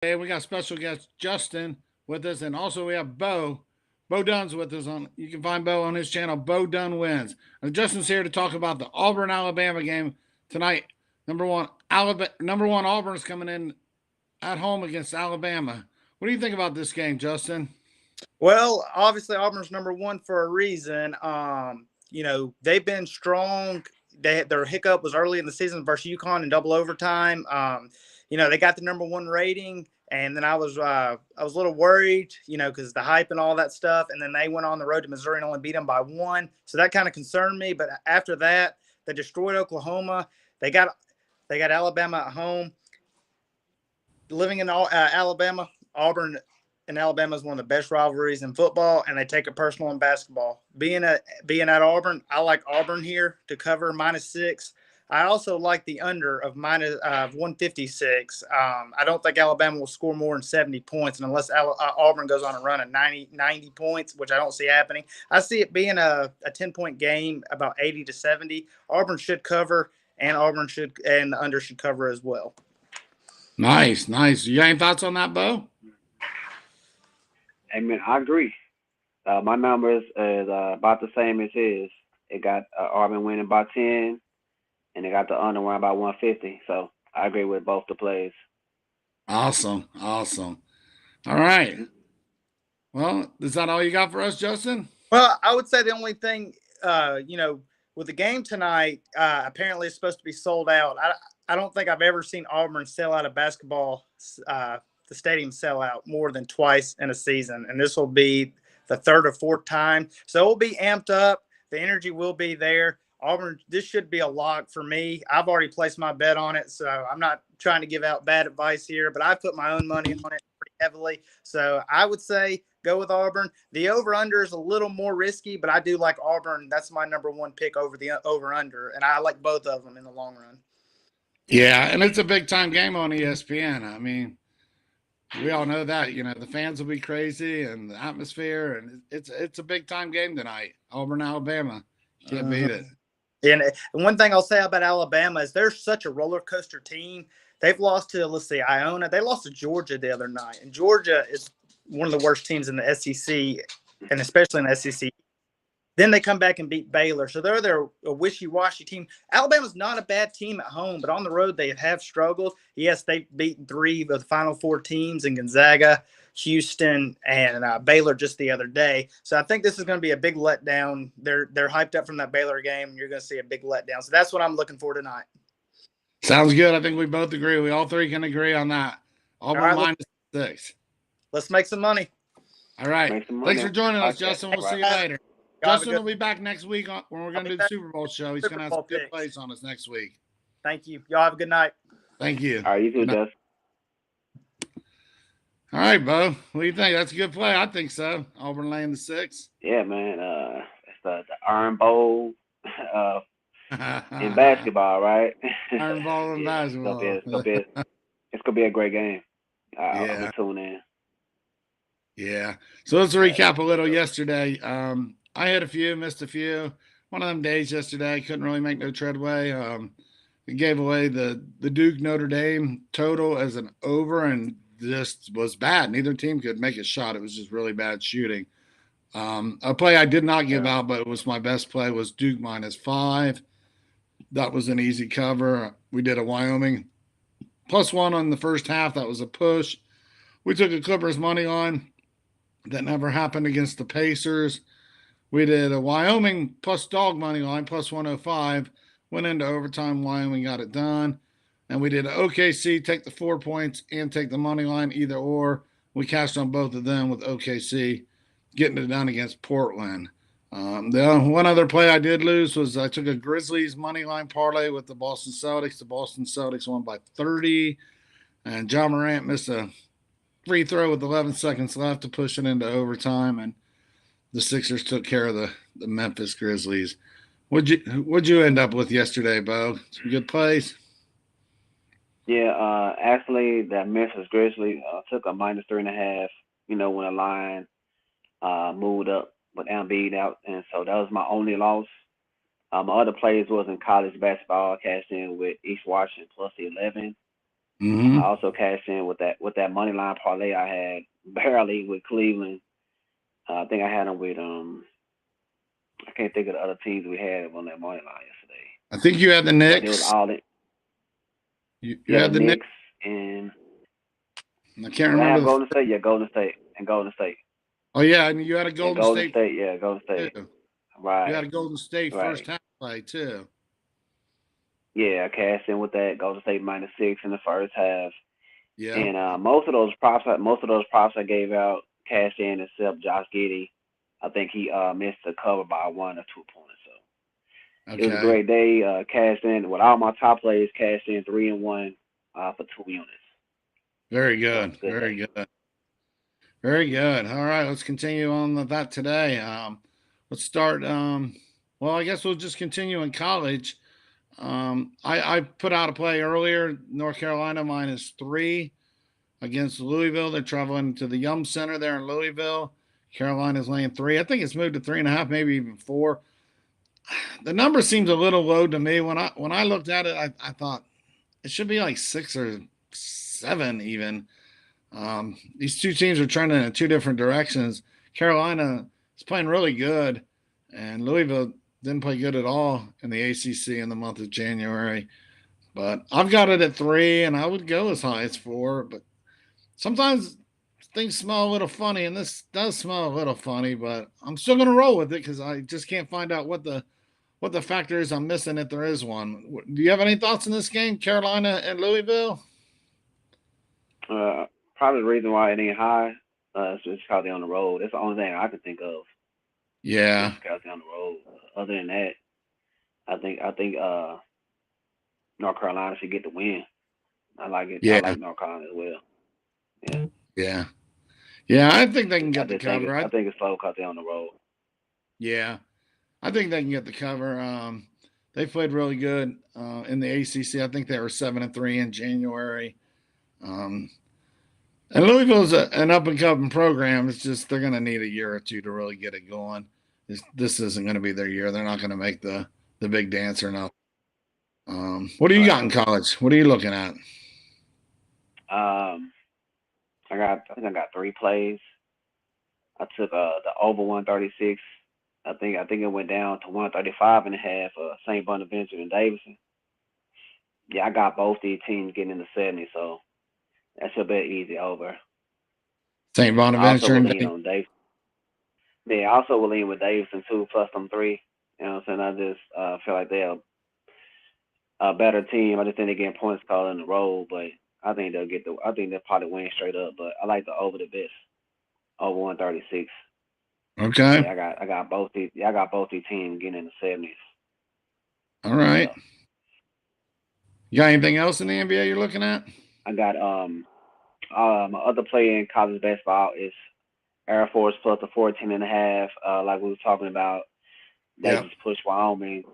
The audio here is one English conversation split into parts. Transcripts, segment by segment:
Hey, we got special guest Justin with us, and also we have Bo. Bo Dunn's with us on. You can find Bo on his channel. Bo Dunn wins. And Justin's here to talk about the Auburn Alabama game tonight. Number one Auburn's coming in at home against Alabama. What do you think about this game, Justin? Well, obviously Auburn's number one for a reason. They've been strong. Their hiccup was early in the season versus UConn in double overtime. They got the number one rating, and then I was a little worried, because the hype and all that stuff. And then they went on the road to Missouri and only beat them by one, so that kind of concerned me. But after that, they destroyed Oklahoma. They got they got Alabama at home. Living in Alabama, Auburn and Alabama is one of the best rivalries in football, and they take it personal in basketball. Being at Auburn, I like Auburn here to cover -6. I also like the under of minus 156. I don't think Alabama will score more than 70 points, and unless Auburn goes on a run of 90 points, which I don't see happening, I see it being a 10-point game, about 80 to 70. Auburn should cover, and the under should cover as well. Nice, nice. You got any thoughts on that, Bo? I mean, I agree. My numbers is about the same as his. It got Auburn winning by 10, and it got the under one by 150. So I agree with both the plays. Awesome, awesome. All right. Mm-hmm. Well, is that all you got for us, Justin? Well, I would say the only thing, with the game tonight, apparently it's supposed to be sold out. I don't think I've ever seen Auburn sell out a basketball, the stadium sell out more than twice in a season. And this will be the third or fourth time. So it will be amped up. The energy will be there. Auburn, this should be a lock for me. I've already placed my bet on it. So I'm not trying to give out bad advice here, but I put my own money on it pretty heavily. So I would say go with Auburn. The over-under is a little more risky, but I do like Auburn. That's my number one pick over the over-under, and I like both of them in the long run. Yeah, and it's a big time game on ESPN. I mean, we all know that. The fans will be crazy and the atmosphere, and it's a big time game tonight. Auburn, Alabama, can't beat it. And one thing I'll say about Alabama is they're such a roller coaster team. They've lost to, let's see, Iona. They lost to Georgia the other night, and Georgia is one of the worst teams in the SEC, and especially in the SEC. Then they come back and beat Baylor. So they're a wishy-washy team. Alabama's not a bad team at home, but on the road they have struggled. Yes, they've beaten 3 of the Final 4 teams in Gonzaga, Houston, and Baylor just the other day. So I think this is going to be a big letdown. They're hyped up from that Baylor game. You're going to see a big letdown. So that's what I'm looking for tonight. Sounds good. I think we both agree. We all three can agree on that. Auburn right, -6. Let's make some money. All right. Make some Thanks money. for joining us, Okay. Justin. We'll Right. see you later. Y'all Justin will be back next week when we're going to do the Super Bowl show. He's going to have some good plays on us next week. Thank you. Y'all have a good night. Thank you. All right, you too, Justin. All right, Bo. What do you think? That's a good play. I think so. Auburn laying the 6. Yeah, man. It's the Iron Bowl in basketball, right? Iron Bowl in Yeah, basketball. it's gonna be a great game. I'm Yeah. gonna tune in. Yeah. So let's recap a little yesterday. I had a few, missed a few. One of them days yesterday, couldn't really make no treadway. We gave away the Duke Notre Dame total as an over, and just was bad. Neither team could make a shot. It was just really bad shooting. A play I did not give Yeah. out, but it was my best play, was Duke -5. That was an easy cover. We did a Wyoming +1 on the first half. That was a push. We took a Clippers money line. That never happened against the Pacers. We did a Wyoming plus dog money line +105. Went into overtime. Wyoming got it done. And we did an OKC, take the 4 points and take the money line, either or. We cashed on both of them with OKC getting it done against Portland. The one other play I did lose was I took a Grizzlies money line parlay with the Boston Celtics. The Boston Celtics won by 30, and John Morant missed a free throw with 11 seconds left to push it into overtime, and the Sixers took care of the Memphis Grizzlies. What'd you end up with yesterday, Bo? Some good plays. Yeah, actually, that Memphis Grizzlies took a -3.5. When the line moved up with Embiid out, and so that was my only loss. My other plays was in college basketball. I cashed in with East Washington +11. Mm-hmm. I also cashed in with that money line parlay I had barely with Cleveland. I think I had them with I can't think of the other teams we had on that money line yesterday, I think you had the but it was Knicks. all in. You Yeah, the had the Knicks. Knicks and I can't did I remember have the. Golden State? Yeah, Golden State and Golden State. Oh yeah, and you had a Yeah, Golden Golden State State. Yeah, Golden State. too. You had Right, a Golden State first right. half play too. Yeah, I cashed in with that Golden State -6 in the first half, Yeah. and most of those props I gave out cashed in except Josh Giddey. I think he missed the cover by 1 or 2 points. So it was a Okay. great day. Cashed in with all my top players. Cashed in 3-1 for 2 units. Very So it was good. a good Very day. good. Very good. All right, let's continue on with that today. Let's start. Well, I guess we'll just continue in college. I put out a play earlier. North Carolina -3 against Louisville. They're traveling to the Yum Center there in Louisville. Carolina's laying 3. I think it's moved to 3.5, maybe even 4. The number seems a little low to me. When I looked at it, I thought it should be like 6 or 7 even. These two teams are trending in two different directions. Carolina is playing really good, and Louisville didn't play good at all in the ACC in the month of January. But I've got it at 3, and I would go as high as 4. But sometimes things smell a little funny, and this does smell a little funny. But I'm still going to roll with it because I just can't find out what the factor is I'm missing if there is one. Do you have any thoughts in this game, Carolina and Louisville? Uh, Probably the reason why it ain't high is just because they're on the road. That's the only thing I can think of. Just Yeah, because they're on the road. Other than that, I think North Carolina should get the win. I like it. I yeah, like North Carolina as well. Yeah, yeah, yeah. I think they can I get the just think cover. I think it's slow because they're on the road. Yeah, I think they can get the cover. They played really good in the ACC. I think they were 7-3 in January. Um, and Louisville's an up and coming program. It's just they're going to need a year or two to really get it going. This isn't going to be their year. They're not going to make the big dance or nothing. What do you got Right. in college? What are you looking at? Um, I think I got 3 plays. I took the over 136. I think it went down to 135.5. St. Bonaventure and Davidson. Yeah, I got both these teams getting in the 70s, so that should be an easy over. St. I also Bonaventure will and lean on Davidson. Yeah, I also will lean with Davidson too, plus them 3. You know what I'm saying? I just feel like they're a better team. I just think they're getting points called in the road, but I think they'll get the. I think they'll probably win straight up. But I like the over the best, over 136. okay. Yeah, I got both these. Yeah, I got both these teams getting in the 70s. All right. Yeah, You got anything else in the NBA you're looking at? I got my other play in college basketball is Air Force plus the 14.5. Like we were talking about, they Yeah. just pushed Wyoming.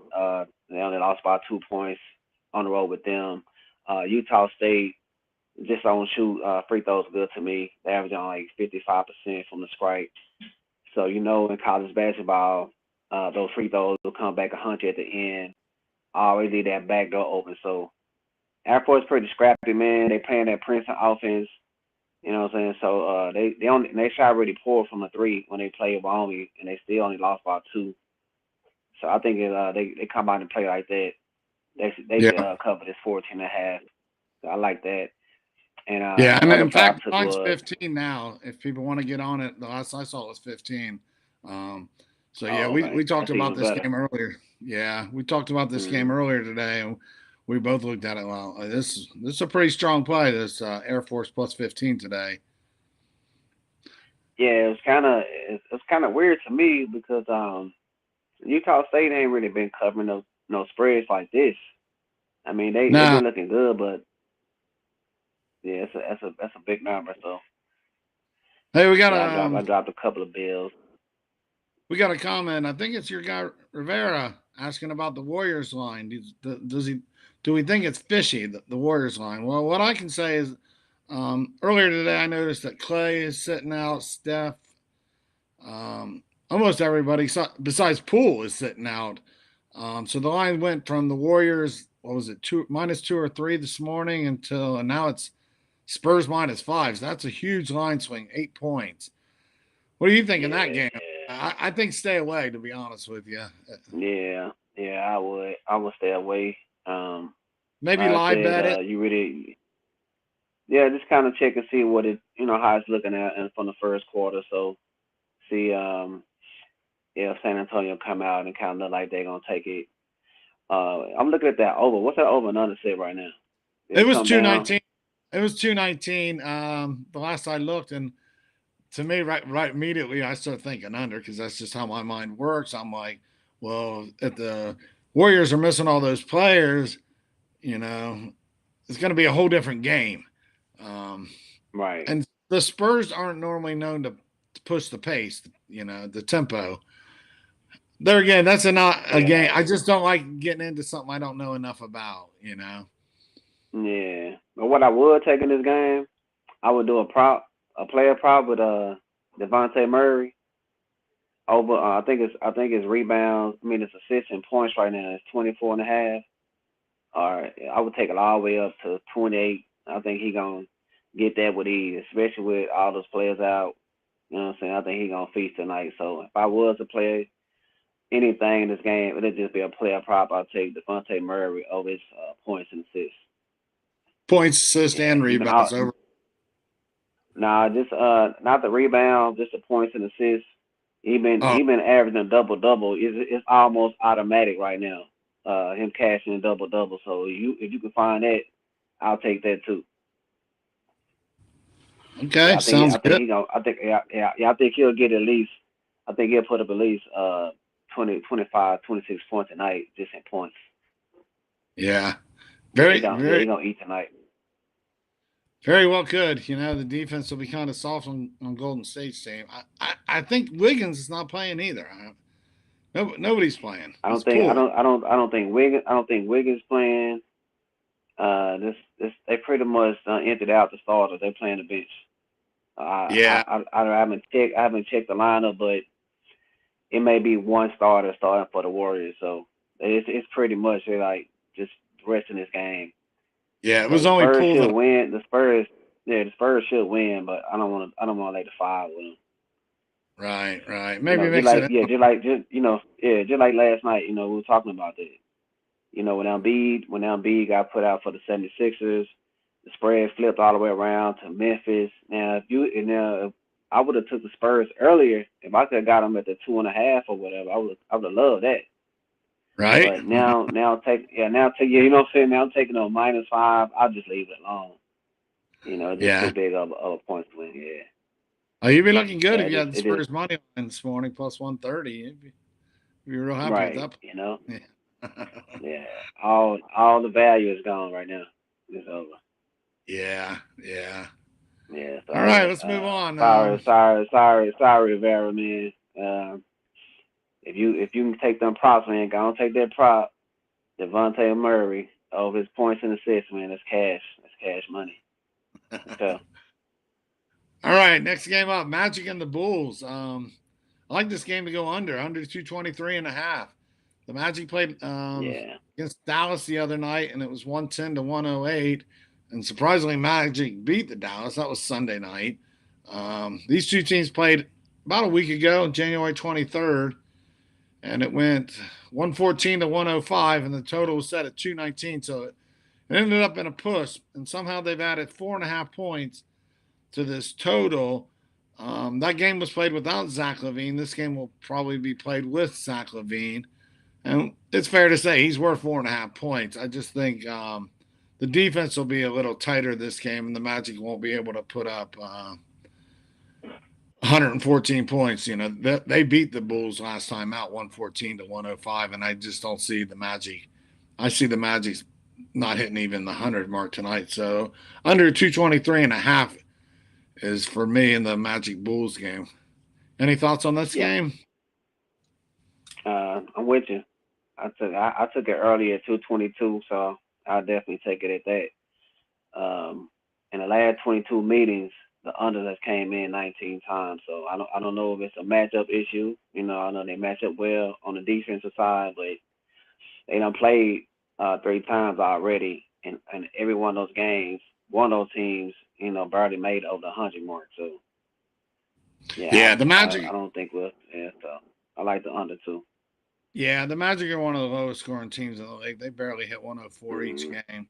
They only lost by 2 points on the road with them. Utah State just don't shoot free throws good to me. They average on like 55% from the stripe. So in college basketball, those free throws will come back 100 at the end. I always leave that back door open. So Air Force pretty scrappy, man. They playing that Princeton offense. You know what I'm saying? So they shot really poor from the three when they played Wyoming, and they still only lost by 2. So I think if they come out and play like that, they should Yeah. cover this 14.5. So I like that. And Yeah. the And other in play I fact, took mine's was 15 now. If people want to get on it, the last I saw was 15. Um, so yeah, oh we okay, talked that's about even this better. game earlier. Yeah, we talked about this game Mm-hmm. earlier today, and we both looked at it. Well, this is a pretty strong play. This Air Force plus 15 today. Yeah, it's kind of weird to me because Utah State ain't really been covering no spreads like this. I mean they've Now, been looking good, but yeah, that's a big number. So hey, we got yeah, a I dropped a couple of bills. comment. I think it's your guy Rivera asking about the Warriors line. Does he do we think it's fishy the Warriors line? Well, what I can say is earlier today I noticed that Clay is sitting out, Steph, almost everybody besides Poole is sitting out. So the line went from the Warriors what was it, -2 or 3 this morning and now it's Spurs -5. So that's a huge line swing, 8 points. What do you think in that game? I think stay away, to be honest with you. Yeah, I would stay away. Maybe Like I live said, bet it. you really, yeah, just kind of check and see what it, how it's looking at and from the first quarter. So see, yeah, if San Antonio come out and kind of look like they're gonna take it. I'm looking at that over. What's that over and under say right now? Did It it was come down? 219. It was 219. The last I looked, and to me, right immediately, I start thinking under because that's just how my mind works. I'm like, well, if the Warriors are missing all those players, you know, it's going to be a whole different game. Um, Right. and the Spurs aren't normally known to push the pace, the tempo. There again, that's not a Yeah. game. I just don't like getting into something I don't know enough about. Yeah. But what I would take in this game, I would do a player prop with Devontae Murray over. I think it's rebounds. I mean, it's assists and points right now. It's 24.5. Or I would take it all the way up to 28. I think he gonna get that with ease, especially with all those players out. You know what I'm saying? I think he gonna feast tonight. So if I was to play anything in this game, it'd just be a player prop. I'll take Devontae Murray over his points and assists. Points, assists, Yeah, and he been out. rebounds over. Nah, just not the rebound, just the points and assists. He been Oh, he been averaging a double double. It's almost automatic right now. Him cashing a double double. So if you can find that, I'll take that too. okay, Yeah, I think sounds I think good. he gonna I think yeah I think he'll get at least I think he'll put up at least 20, 25, 26 points tonight just in points. Yeah, Yeah, he very, gonna yeah he very, gonna eat tonight. very well could. The defense will be kind of soft on Golden State's team. I think Wiggins is not playing either. Nobody's playing. I It's don't think I poor. don't I don't I don't think Wiggins playing. This they pretty much emptied out the starters. They playing the bench. Yeah, I haven't checked the lineup, but it may be one starter starting for the Warriors. So it's pretty much they're like just resting this game. yeah. It So was the only Spurs pool should that. win. The Spurs should win, but I don't want to lay the 5 with them. Right. You Maybe know, just mix it like in. yeah, just like last night. We were talking about that. When Embiid got put out for the 76ers, the spread flipped all the way around to Memphis. Now, if I would have took the Spurs earlier, if I could have got them at the 2.5 or whatever, I would have loved that. Right. But now take you know what I'm saying. Now I'm taking a -5. I'll just leave it alone. It's just too Yeah. big of a point swing. Yeah, Oh, you'd be looking good yeah, if you had the it is Spurs money line this morning plus 130. You'd be real happy with right. that. Yeah. Yeah, all the value is gone right now. It's over. Yeah. Yeah, All right, so let's move on. sorry, Rivera, man. If you can take them props, man, go and take that prop. Devontae Murray over his points and assists, man. That's cash. That's cash money. Okay. All right, next game up, Magic and the Bulls. I like this game to go under 223 and a half. The Magic played Yeah. against Dallas the other night, and it was 110 to 108. And surprisingly, Magic beat the Dallas. That was Sunday night. These two teams played about a week ago, January 23rd, and it went 114 to 105, and the total was set at 219. So it ended up in a push, and somehow they've added 4.5 points to this total. That game was played without Zach LaVine. This game will probably be played with Zach LaVine. And it's fair to say he's worth 4.5 points. I just think the defense will be a little tighter this game, and the Magic won't be able to put up 114 points. They beat the Bulls last time out 114 to 105, and I just don't see the Magic. I see the Magic not hitting even the 100 mark tonight. So under 223 and a half is for me in the Magic Bulls game. Any thoughts on this Yeah. game? I'm with you. I took it earlier at 222, so I'll definitely take it at that. In the last 22 meetings, the unders has came in 19 times, so I don't know if it's a matchup issue. I know they match up well on the defensive side, but they don't play three times already, and every one of those games, one of those teams, barely made over the 100 mark. So yeah, Yeah, the I Magic. don't think we'll. Yeah, so I like the under too. Yeah, the Magic are one of the lowest scoring teams in the league. They barely hit 104 each Mm, game.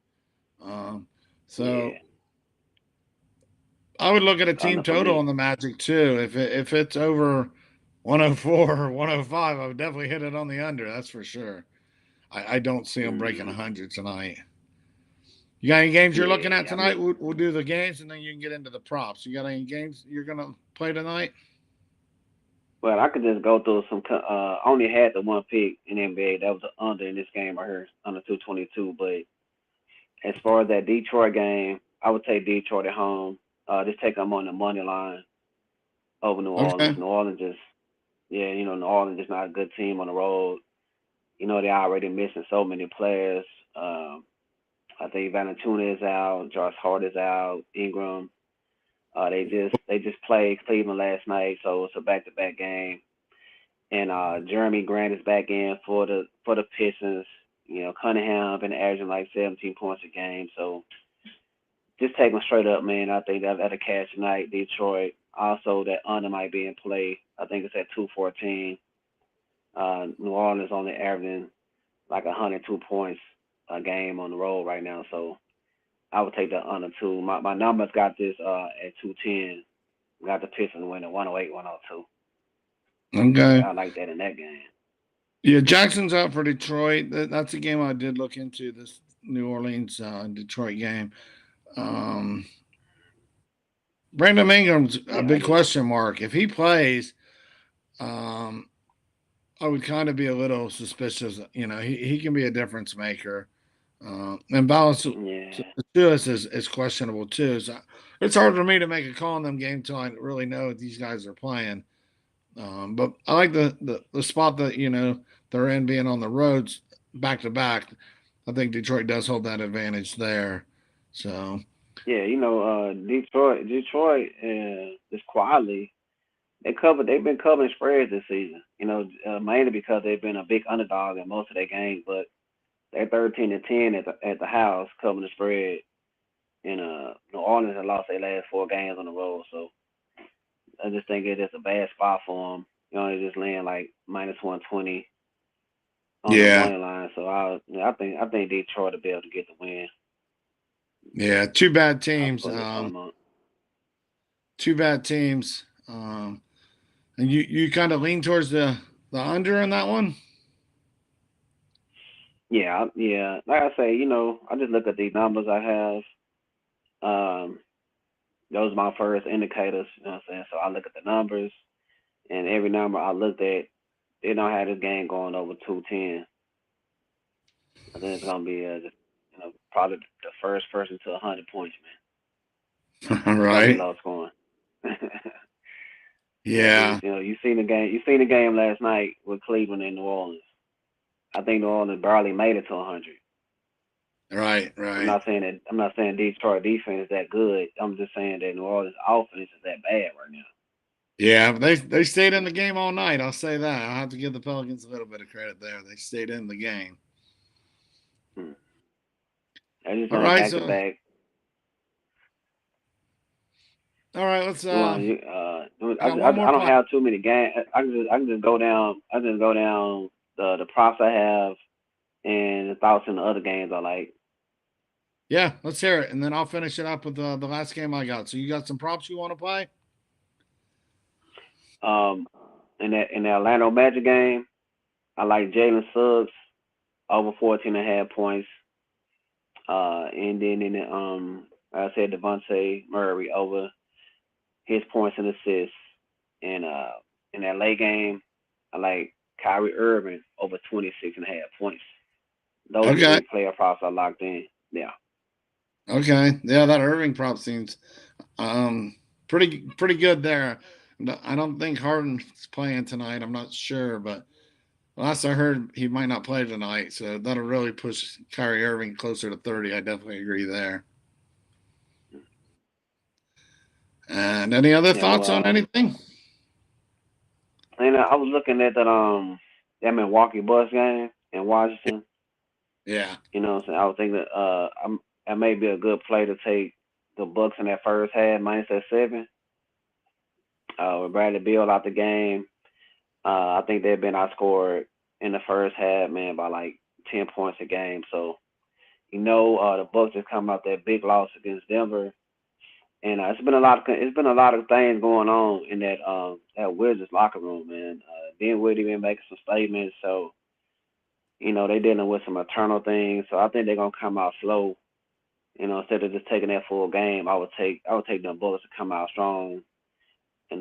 Um, so yeah, I would look at a team under for total me. on the Magic too. If it's over 104 or 105, I would definitely hit it on the under. That's for sure. I don't see them breaking Mm, 100 tonight. You got any games you're looking at yeah, I tonight? mean, We'll do the games and then you can get into the props. You got any games you're gonna play tonight? well, I could just go through some. I only had the one pick in NBA. That was the under in this game right here, under 222. But as far as that Detroit game, I would take Detroit at home. Just take them on the money line over New Orleans. Okay. New Orleans just, yeah, New Orleans is not a good team on the road. They're already missing so many players. Um, I think Valanciunas is out, Josh Hart is out, Ingram. They just played Cleveland last night, so it's a back-to-back game. And Jeremy Grant is back in for the Pistons. Cunningham been averaging like 17 points a game, so just take them straight up, man. I think that'll catch tonight. Detroit. Also, that under might be in play. I think it's at 214. New Orleans only averaging like 102 points a game on the road right now, so I would take the under two. My numbers got this at 210. Got the Pistons winning 108, 102. Okay. I like that in that game. Yeah, Jackson's out for Detroit. That's a game I did look into, this New Orleans Detroit game. Um, Brandon Ingram's a Yeah, I big just question mark. If he plays, um, I would kind of be a little suspicious. He can be a difference maker. And balance yeah. to us is questionable too. So it's hard for me to make a call on them game till I really know what these guys are playing. But I like the spot that they're in, being on the roads back to back. I think Detroit does hold that advantage there. So Yeah, Detroit, just quietly, they've been covering spreads this season. Mainly because they've been a big underdog in most of their games, but they're 13-10 at the house covering the spread. And New Orleans has lost their last four games on the road, so I just think it is a bad spot for them. They just laying like minus 120 on the yeah, money line. So I think Detroit will be able to get the win. yeah, two bad I'll teams. put this on them. Two bad teams. And you kind of lean towards the under in that one. Yeah, yeah. Like I say, I just look at these numbers I have. Um, those are my first indicators. You know what I'm saying? So I look at the numbers, and every number I looked at, they don't have this game going over 210. I think it's gonna be probably the first person to 100 points, man. All It's gonna be right. low scoring. Yeah, Yeah. because you seen the game. You seen the game last night with Cleveland and New Orleans. I think New Orleans barely made it to 100. Right. I'm Right. not saying that. I'm not saying Detroit defense is that good. I'm just saying that New Orleans offense is that bad right now. Yeah, but they stayed in the game all night. I'll say that. I'll have to give the Pelicans a little bit of credit there. They stayed in the game. Hmm. They're just All on a right. back to So back. all right. Let's. You want you I got one more I don't play. have too many games. I can just go down. I just go down the props I have and the thoughts in the other games I like. Yeah, let's hear it, and then I'll finish it up with the last game I got. So you got some props you want to play? Um, in the Orlando Magic game, I like Jalen Suggs over 14.5 points. And then I said Devontae Murray over his points and assists. And in that late game, I like Kyrie Irving over 26.5 points. Those are Okay. three player props I locked in. Yeah. Okay. Yeah, that Irving prop seems pretty good there. I don't think Harden's playing tonight. I'm not sure, but last I heard he might not play tonight, so that'll really push Kyrie Irving closer to 30. I definitely agree there. And any other Yeah. Well, thoughts on anything? and I was looking at that Milwaukee Bucks game in Washington. Yeah. You know what I'm saying? I would think that that may be a good play to take the Bucks in that first half minus that 7. With Bradley Beal out the game, I think they've been outscored in the first half, man, by like 10 points a game. So the Bucks just come out that big loss against Denver, and it's been a lot of things going on in that Wizards locker room, man. Dinwiddie been making some statements, so they dealing with some internal things. So I think they're gonna come out slow. Instead of just taking that full game, I would take them Bullets to come out strong and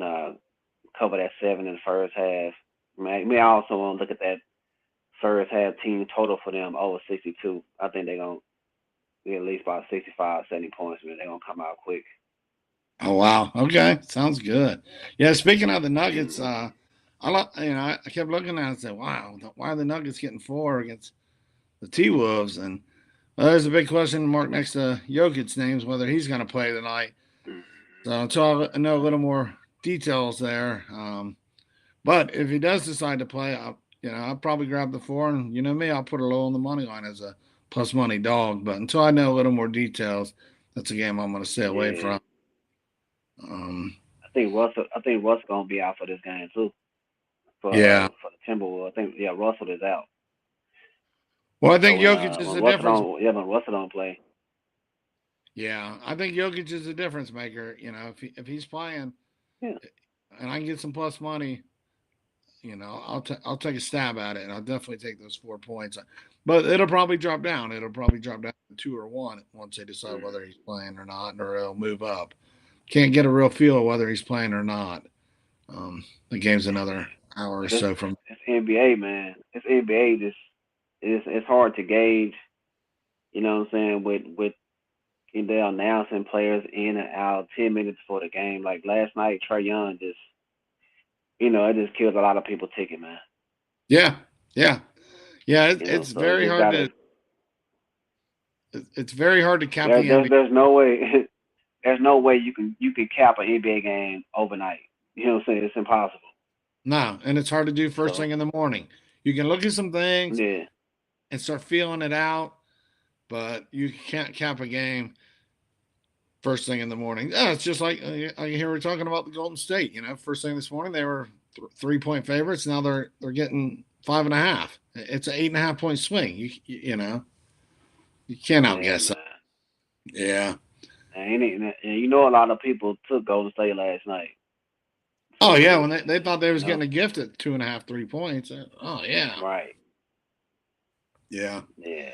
cover that 7 in the first half. I also want to look at that first half team total for them over 62. I think they're gonna be at least about 65, 70 points. Man, they're gonna come out quick. Oh wow. Okay. Sounds good. Yeah. Speaking of the Nuggets, Mm-hmm. I kept looking at it and said, "Wow, why are the Nuggets getting 4 against the T Wolves?" And there's a big question mark next to Jokic's names whether he's going to play tonight. So until I know a little more details there, but if he does decide to play, I'll probably grab the 4, and you know me, I'll put a low on the money line as a plus money dog. But until I know a little more details, that's a game I'm going to stay away Yeah, from. Um, I think Russell gonna be out for this game too yeah. for the Timberwolves. I think Russell is out. Well, I So think Jokic is the difference. when Russell don't play, Yeah, I think Jokic is the difference maker. If he's playing, yeah, and I can get some plus money, I'll take a stab at it, and I'll definitely take those 4 points. But it'll probably drop down. It'll probably drop down to 2 or 1 once they decide whether he's playing or not, or it'll move up. Can't get a real feel of whether he's playing or not. The game's another hour or but it's so from. it's NBA, man. It's NBA. Just it's hard to gauge. You know what I'm saying? With they're announcing players in and out 10 minutes before the game. Like last night, Trey Young just it just killed a lot of people ticket, man. Yeah, yeah, yeah. It's So you very just hard gotta. to. It's very hard to cap There, the there's NBA. there's no way there's no way you can cap an NBA game overnight. You know what I'm saying? It's impossible. No, and it's hard to do first So thing in the morning. You can look at some things yeah, and start feeling it out, but you can't cap a game first thing in the morning. Yeah, it's just like I hear we're talking about the Golden State. First thing this morning they were 3 point favorites. Now they're getting 5.5. It's an 8.5 point swing. You can't yeah, outguess that. man. Yeah. And a lot of people took Golden State last night. Oh So yeah, when they thought they you was know, getting a gift at 2.5, 3 points. Oh yeah. right? Yeah. Yeah.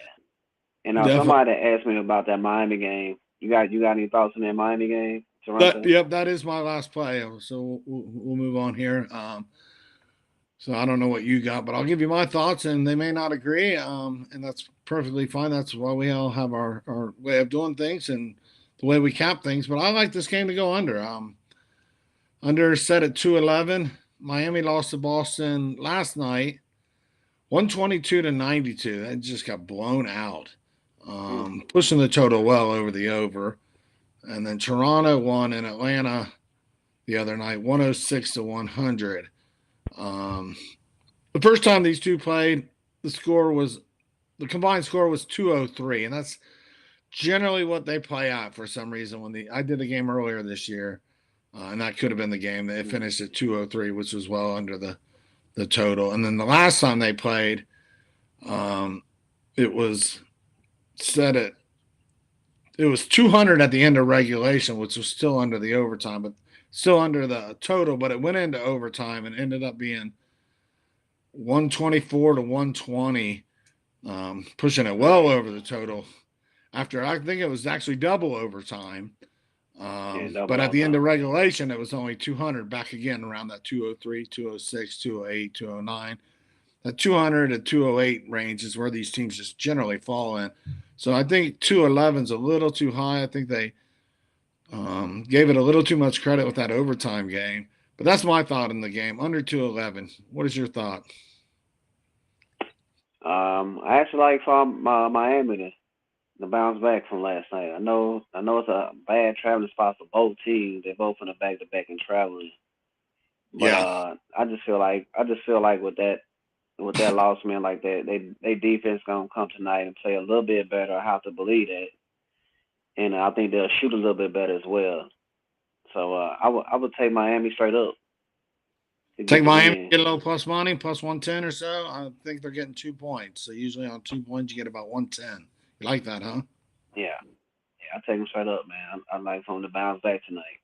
And Definitely. somebody asked me about that Miami game. You got any thoughts on that Miami game, That Toronto? yep, that is my last play. So we'll move on here. So I don't know what you got, but I'll give you my thoughts, and they may not agree, and that's perfectly fine. That's why we all have our way of doing things and the way we cap things. But I like this game to go under. Under set at 211. Miami lost to Boston last night, 122-92. That just got blown out, Mm. pushing the total well over the over. And then Toronto won in Atlanta the other night, 106-100. Um, the first time these two played, the combined score was 203, and that's generally what they play out for some reason. I did a game earlier this year, and that could have been the game. They Mm. finished at 203, which was well under the total. And then the last time they played, um, it was set at it was 200 at the end of regulation, which was still under the overtime, but still under the total. But it went into overtime and ended up being 124-120, pushing it well Right. over the total. After I think it was actually double overtime. Yeah, But double at the end of overtime. regulation, it was only 200 back again around that 203, 206, 208, 209. That 200 to 208 range is where these teams just generally fall in. So I think 211 is a little too high. I think they gave it a little too much credit with that overtime game. But that's my thought in the game. Under 211. What is your thought? I actually like from Miami to bounce back from last night. I know it's a bad traveling spot for both teams. They're both in the back to back and traveling. But Yeah. I just feel like with with that loss, man, like that, they defense gonna come tonight and play a little bit better. I have to believe that, and I think they'll shoot a little bit better as well. So I would take Miami straight up to Take get the Miami, win. get a little plus money, plus 110 or so. I think they're getting 2 points. So usually on 2 points, you get about 110. You like that, huh? Yeah, yeah, I take them straight up, man. I like for them to bounce back tonight.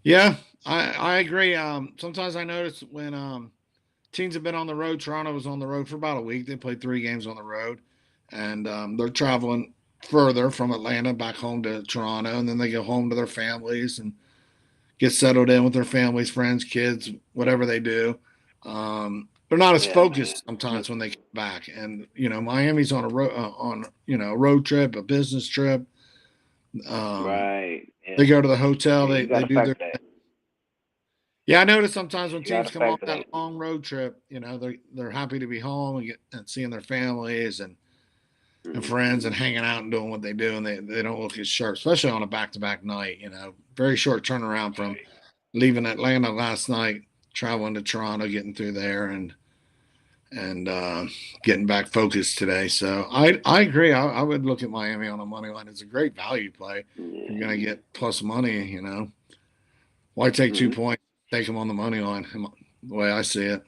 Yeah, I agree. Sometimes I notice when teams have been on the road. Toronto was on the road for about a week. They played 3 games on the road, and they're traveling further from Atlanta back home to Toronto, and then they go home to their families and get settled in with their families, friends, kids, whatever they do. They're not as Yeah, man. focused sometimes when they come back, and Miami's on a a road trip, a business trip. Um, Right. they Yeah. go to the hotel. Yeah. They You got they to do their factor that. Yeah, I notice sometimes when You got teams to come off factor that that. long road trip, they're happy to be home and seeing their families and friends and Mm-hmm. hanging out and doing what they do, and they don't look as sharp, especially on a back to back night. Very short turnaround from Right. leaving Atlanta last night, traveling to Toronto, getting through there, and getting back focused today. So I agree. I would look at Miami on a money line. It's a great value play. If you're Yeah. going to get plus money, why take Mm-hmm. 2 points? Take them on the money line. The way I see it.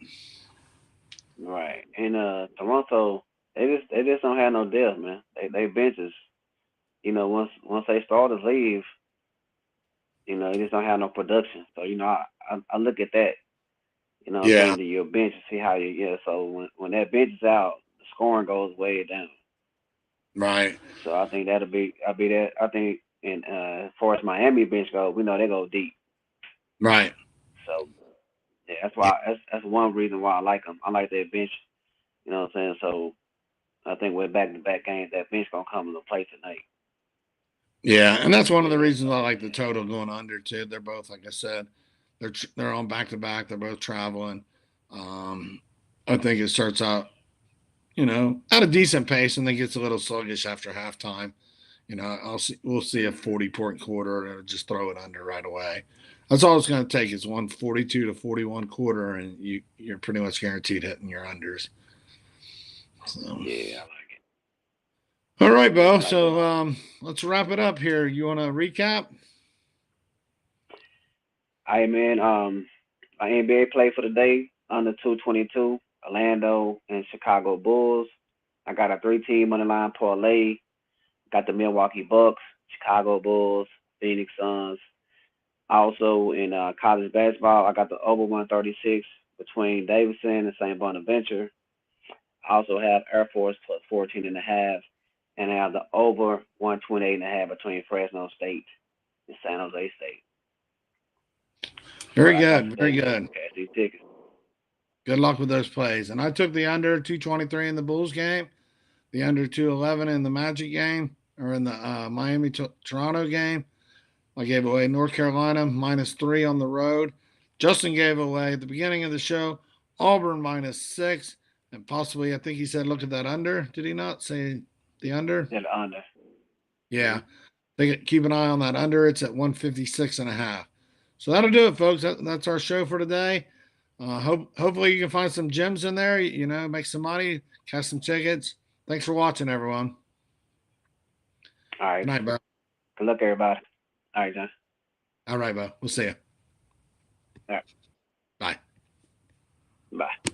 Right. And Toronto, they just don't have no depth, man. They benches. Once they starters leave, they just don't have no production. So I look at that. I'm Yeah. saying to your bench to see how you yeah. So when that bench is out, the scoring goes way down. Right. So I think I'll be that. I think and as far as Miami bench go, we know they go deep. Right. So yeah, that's Yeah. why that's one reason why I like them. I like their bench. You know what I'm saying? So I think with back to back games, that bench gonna come into play tonight. Yeah, and that's one of the reasons I like the total going under too. They're both, like I said, they're on back to back. They're both traveling. Um, I think it starts out, at a decent pace, and then gets a little sluggish after halftime. We'll see a 40-point quarter, and it'll just throw it under right away. That's all it's going to take is 142 to 41 quarter, and you're pretty much guaranteed hitting your unders. So. Yeah, I like it. All right, Bo. I like it a So lot. let's wrap it up here. You want to recap? All right, man. My NBA play for the day under 222, Orlando and Chicago Bulls. I got a three-team money line parlay. Got the Milwaukee Bucks, Chicago Bulls, Phoenix Suns. Also in college basketball, I got the over 136 between Davidson and St. Bonaventure. I also have Air Force plus 14 and a half, and I have the over 128 and a half between Fresno State and San Jose State. So Very that's how good. Very today go. good. Cash these tickets. Good luck with those plays. And I took the under 223 in the Bulls game, the under 211 in the Magic game, or in the Miami Toronto game. I gave away North Carolina -3 on the road. Justin gave away at the beginning of the show Auburn -6, and possibly I think he said look at that under. Did he not say the under? Yeah, the under. Yeah. Keep an eye on that under. It's at 156 and a half. So that'll do it, folks. That's our show for today. Hopefully you can find some gems in there. Make some money, cash some tickets. Thanks for watching, everyone. All Good right. night, Bo. Good luck, everybody. All right, John. All right, Bo. We'll see you. All right. Bye. Bye.